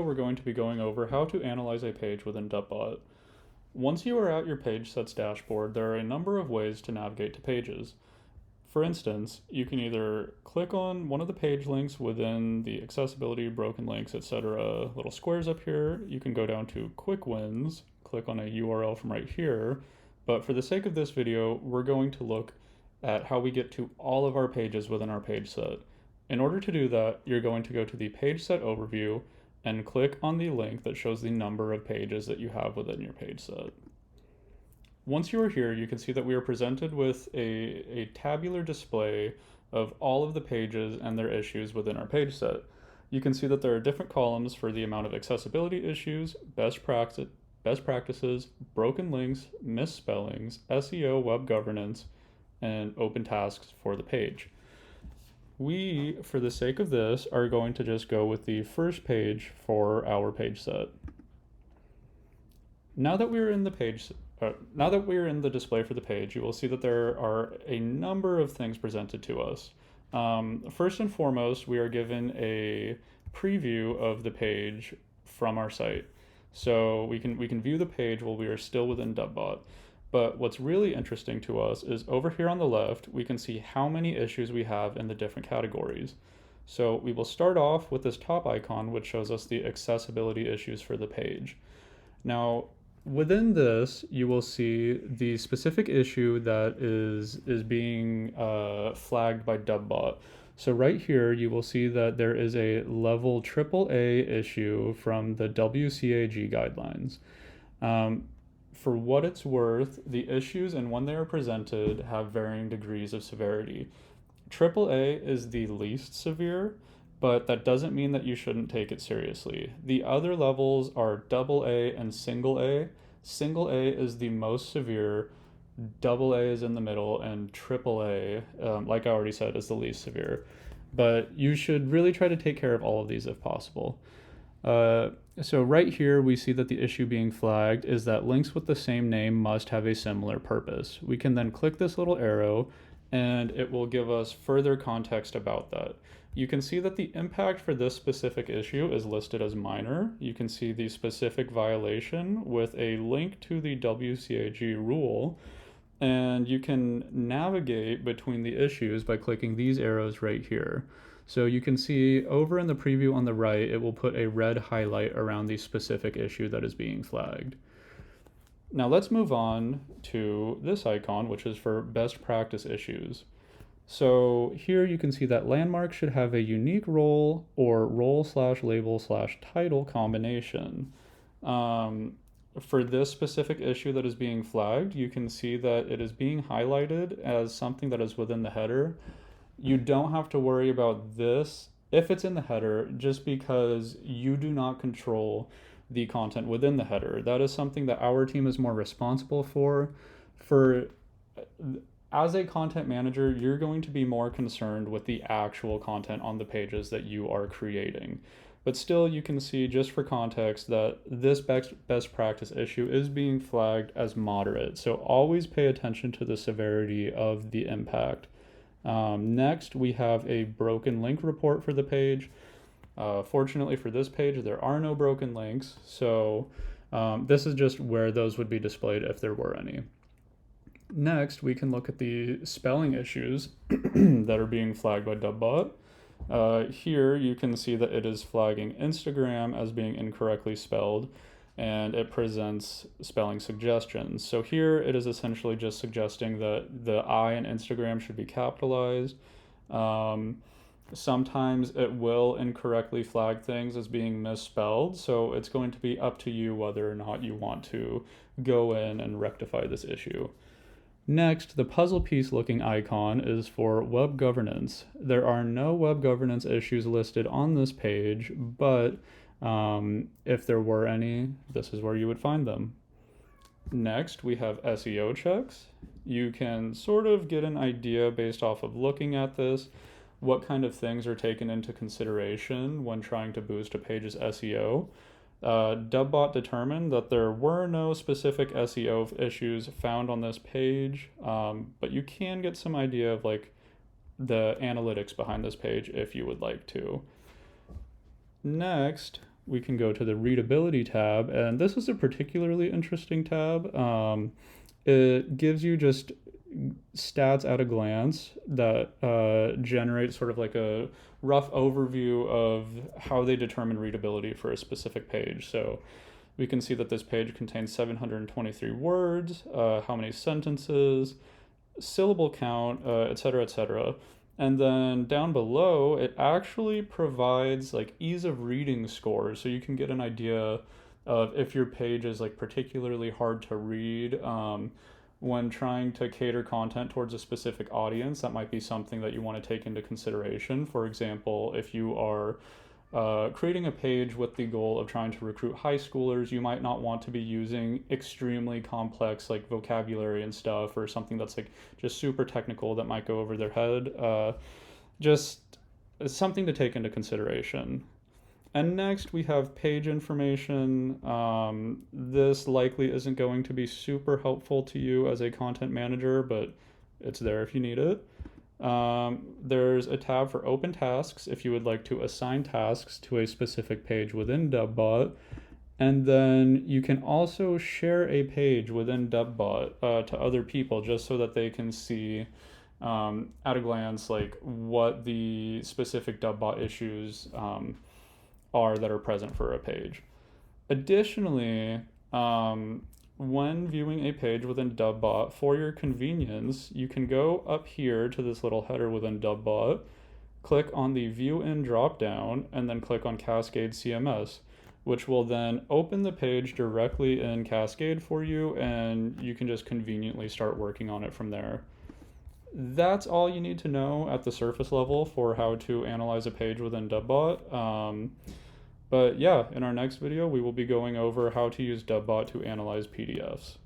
We're going to be going over how to analyze a page within DubBot. Once you are at your page sets dashboard, there are a number of ways to navigate to pages. For instance, you can either click on one of the page links within the accessibility, broken links, etc. little squares up here. You can go down to quick wins, click on a URL from right here. But for the sake of this video, we're going to look at how we get to all of our pages within our page set. In order to do that, you're going to go to the page set overview and click on the link that shows the number of pages that you have within your page set. Once you are here, you can see that we are presented with a tabular display of all of the pages and their issues within our page set. You can see that there are different columns for the amount of accessibility issues, best practices, broken links, misspellings, SEO, web governance, and open tasks for the page. We, for the sake of this, are going to just go with the first page for our page set. Now that we're in the display for the page, you will see that there are a number of things presented to us. First and foremost, we are given a preview of the page from our site. So we can view the page while we are still within DubBot. But what's really interesting to us is over here on the left, we can see how many issues we have in the different categories. So we will start off with this top icon, which shows us the accessibility issues for the page. Now, within this, you will see the specific issue that is being flagged by DubBot. So right here, you will see that there is a level AAA issue from the WCAG guidelines. For what it's worth, the issues and when they are presented have varying degrees of severity. AAA is the least severe, but that doesn't mean that you shouldn't take it seriously. The other levels are AA and single A. Single A is the most severe, AA is in the middle, and AAA, like I already said, is the least severe. But you should really try to take care of all of these if possible. So right here, we see that the issue being flagged is that links with the same name must have a similar purpose. We can then click this little arrow and it will give us further context about that. You can see that the impact for this specific issue is listed as minor. You can see the specific violation with a link to the WCAG rule, and you can navigate between the issues by clicking these arrows right here. So you can see over in the preview on the right, it will put a red highlight around the specific issue that is being flagged. Now let's move on to this icon, which is for best practice issues. So here you can see that landmark should have a unique role or role/label/title combination. For this specific issue that is being flagged, you can see that it is being highlighted as something that is within the header. You don't have to worry about this if it's in the header, just because you do not control the content within the header. That is something that our team is more responsible for. As a content manager, you're going to be more concerned with the actual content on the pages that you are creating. But still, you can see, just for context, that this best practice issue is being flagged as moderate. So always pay attention to the severity of the impact. Next, we have a broken link report for the page. Fortunately for this page, there are no broken links, so this is just where those would be displayed if there were any. Next, we can look at the spelling issues that are being flagged by DubBot. Here, you can see that it is flagging Instagram as being incorrectly spelled, and it presents spelling suggestions. So here it is essentially just suggesting that the I in Instagram should be capitalized. Sometimes it will incorrectly flag things as being misspelled, so it's going to be up to you whether or not you want to go in and rectify this issue. Next, the puzzle piece looking icon is for web governance. There are no web governance issues listed on this page, but if there were any, this is where you would find them. Next, we have SEO checks. You can sort of get an idea based off of looking at this, what kind of things are taken into consideration when trying to boost a page's SEO. DubBot determined that there were no specific SEO issues found on this page, but you can get some idea of like the analytics behind this page if you would like to. Next, we can go to the readability tab, and this is a particularly interesting tab. It gives you just stats at a glance that generate sort of like a rough overview of how they determine readability for a specific page. So we can see that this page contains 723 words, how many sentences, syllable count, etc., etc. And then down below, it actually provides like ease of reading scores, so you can get an idea of if your page is like particularly hard to read. When trying to cater content towards a specific audience, that might be something that you want to take into consideration. For example, if you are creating a page with the goal of trying to recruit high schoolers, you might not want to be using extremely complex like vocabulary and stuff, or something that's like just super technical that might go over their head. Just something to take into consideration. And next we have page information. This likely isn't going to be super helpful to you as a content manager, but it's there if you need it. There's a tab for open tasks if you would like to assign tasks to a specific page within DubBot. And then you can also share a page within DubBot to other people, just so that they can see at a glance like what the specific DubBot issues are that are present for a page. Additionally, when viewing a page within DubBot, for your convenience, you can go up here to this little header within DubBot, click on the View In dropdown, and then click on Cascade CMS, which will then open the page directly in Cascade for you, and you can just conveniently start working on it from there. That's all you need to know at the surface level for how to analyze a page within DubBot. But yeah, in our next video, we will be going over how to use DubBot to analyze PDFs.